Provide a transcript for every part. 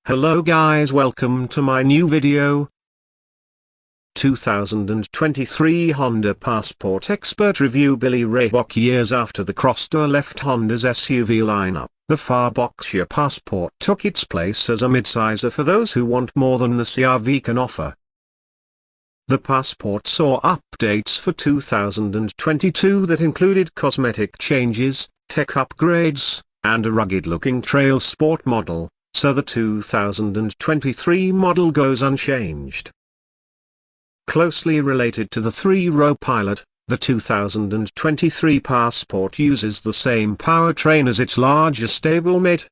Hello guys, welcome to my new video. 2023 Honda Passport Expert Review. Billy Ray Bock. Years after the Crosstour left Honda's SUV lineup, the far boxier Passport took its place as a midsizer for those who want more than the CR-V can offer. The Passport saw updates for 2022 that included cosmetic changes, tech upgrades, and a rugged-looking Trail Sport model, so the 2023 model goes unchanged. Closely related to the three-row Pilot, the 2023 Passport uses the same powertrain as its larger stablemate.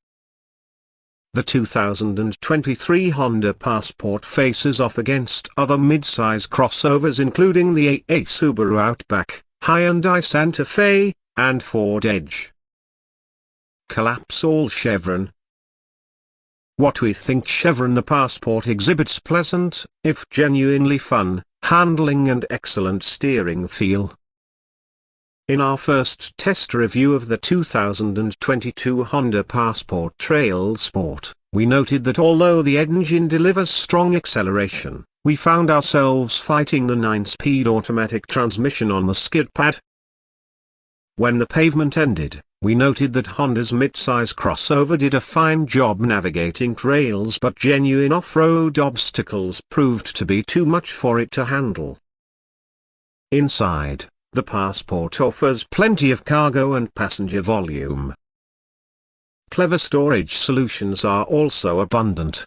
The 2023 Honda Passport faces off against other midsize crossovers including the AA Subaru Outback, Hyundai Santa Fe, and Ford Edge. Collapse all Chevron. What we think Chevron. The Passport exhibits pleasant, if genuinely fun, handling and excellent steering feel. In our first test review of the 2022 Honda Passport Trail Sport, we noted that although the engine delivers strong acceleration, we found ourselves fighting the 9-speed automatic transmission on the skid pad. When the pavement ended, we noted that Honda's midsize crossover did a fine job navigating trails, but genuine off-road obstacles proved to be too much for it to handle. Inside, the Passport offers plenty of cargo and passenger volume. Clever storage solutions are also abundant.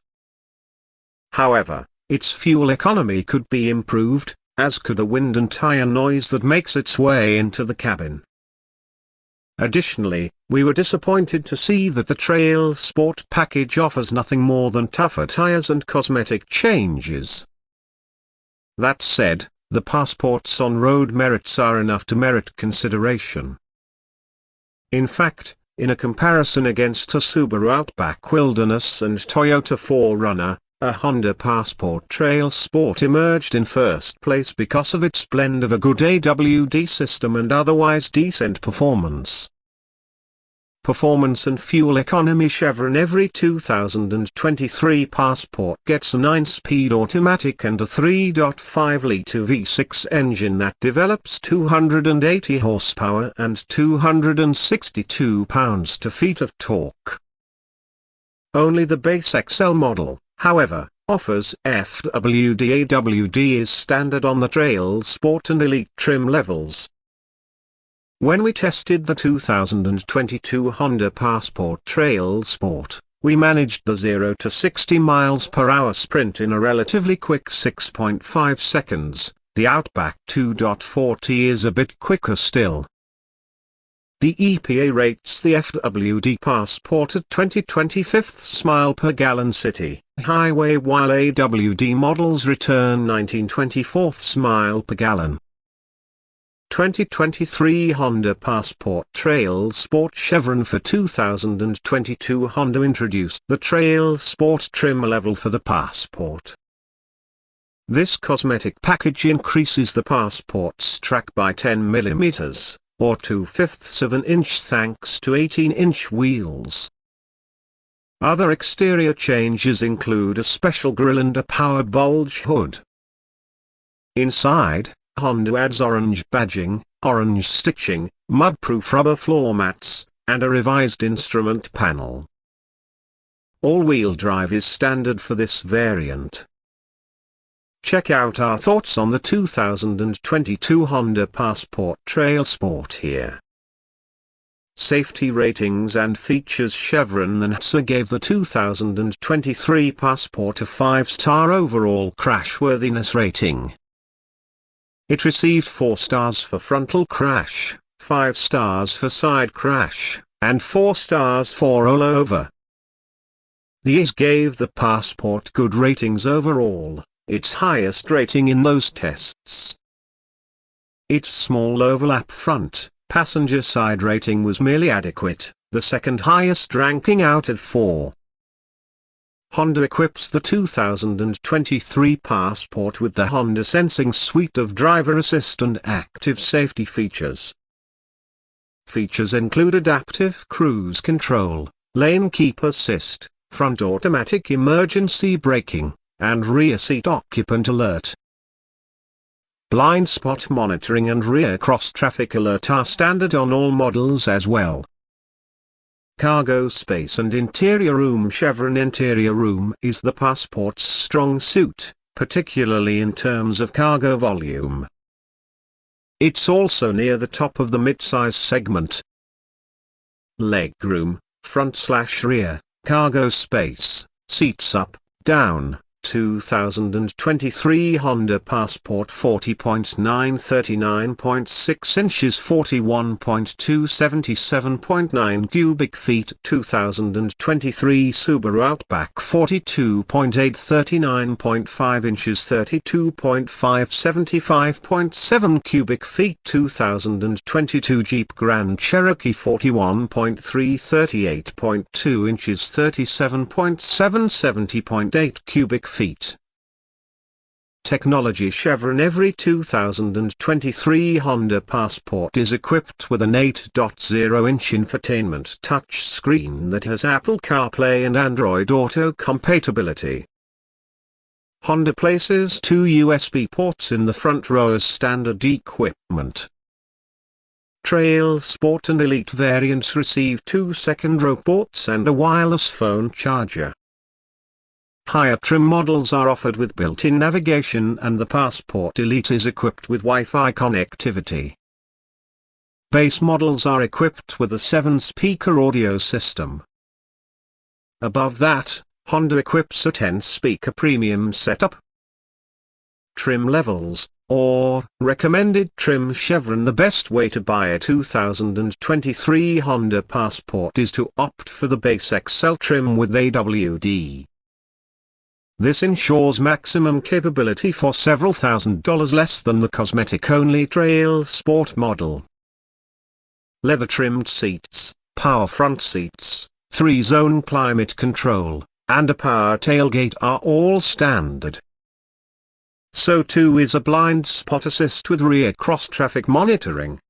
However, its fuel economy could be improved, as could the wind and tire noise that makes its way into the cabin. Additionally, we were disappointed to see that the Trail Sport package offers nothing more than tougher tires and cosmetic changes. That said, the Passport's on-road merits are enough to merit consideration. In fact, in a comparison against a Subaru Outback Wilderness and Toyota 4Runner, a Honda Passport Trail Sport emerged in first place because of its blend of a good AWD system and otherwise decent performance. Performance and fuel economy. Chevron. Every 2023 Passport gets a 9-speed automatic and a 3.5-liter V6 engine that develops 280 horsepower and 262 pounds-feet of torque. Only the base XL model, however, offers FWD. AWD is standard on the Trail Sport and Elite trim levels. When we tested the 2022 Honda Passport Trail Sport, we managed the 0 to 60 miles per hour sprint in a relatively quick 6.5 seconds, the Outback 2.40 is a bit quicker still. The EPA rates the FWD Passport at 20/25 mile per gallon city highway, while AWD models return 19/24 mile per gallon. 2023 Honda Passport Trail Sport. Chevron. For 2022 Honda introduced the Trail Sport trim level for the Passport. This cosmetic package increases the Passport's track by 10 mm, or 2/5 of an inch thanks to 18-inch wheels. Other exterior changes include a special grille and a power bulge hood. Inside, Honda adds orange badging, orange stitching, mud-proof rubber floor mats, and a revised instrument panel. All-wheel drive is standard for this variant. Check out our thoughts on the 2022 Honda Passport Trail Sport here. Safety ratings and features. Chevron. The NHTSA gave the 2023 Passport a 5-star overall crashworthiness rating. It received 4 stars for frontal crash, 5 stars for side crash, and 4 stars for rollover. The ACE gave the Passport good ratings overall, its highest rating in those tests. Its small overlap front passenger side rating was merely adequate, the second highest ranking out of 4. Honda equips the 2023 Passport with the Honda Sensing suite of driver assist and active safety features. Features include adaptive cruise control, lane keep assist, front automatic emergency braking, and rear seat occupant alert. Blind spot monitoring and rear cross-traffic alert are standard on all models as well. Cargo space and interior room. Chevron interior room is the Passport's strong suit, particularly in terms of cargo volume. It's also near the top of the midsize segment. Legroom, front/rear, cargo space, seats up, down. 2023 Honda Passport 40.9 39.6 inches 41.2 cubic feet 2023 Subaru Outback 42.8 39.5 inches 32.5 75.7 cubic feet 2022 Jeep Grand Cherokee 41.3 38.2 inches 37.7 70.8 cubic feet. Technology. Chevron. Every 2023 Honda Passport is equipped with an 8.0-inch infotainment touchscreen that has Apple CarPlay and Android Auto compatibility. Honda places 2 USB ports in the front row as standard equipment. Trail Sport and Elite variants receive 2 second-row ports and a wireless phone charger. Higher trim models are offered with built-in navigation, and the Passport Elite is equipped with Wi-Fi connectivity. Base models are equipped with a 7-speaker audio system. Above that, Honda equips a 10-speaker premium setup. Trim levels, or recommended trim. Chevron. The best way to buy a 2023 Honda Passport is to opt for the base XL trim with AWD. This ensures maximum capability for several $1,000s less than the cosmetic-only Trail Sport model. Leather-trimmed seats, power front seats, 3-zone climate control, and a power tailgate are all standard. So too is a blind spot assist with rear cross-traffic monitoring.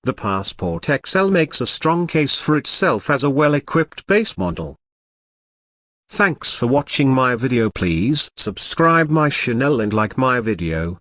The Passport XL makes a strong case for itself as a well-equipped base model. Thanks for watching my video. Please subscribe my channel and like my video.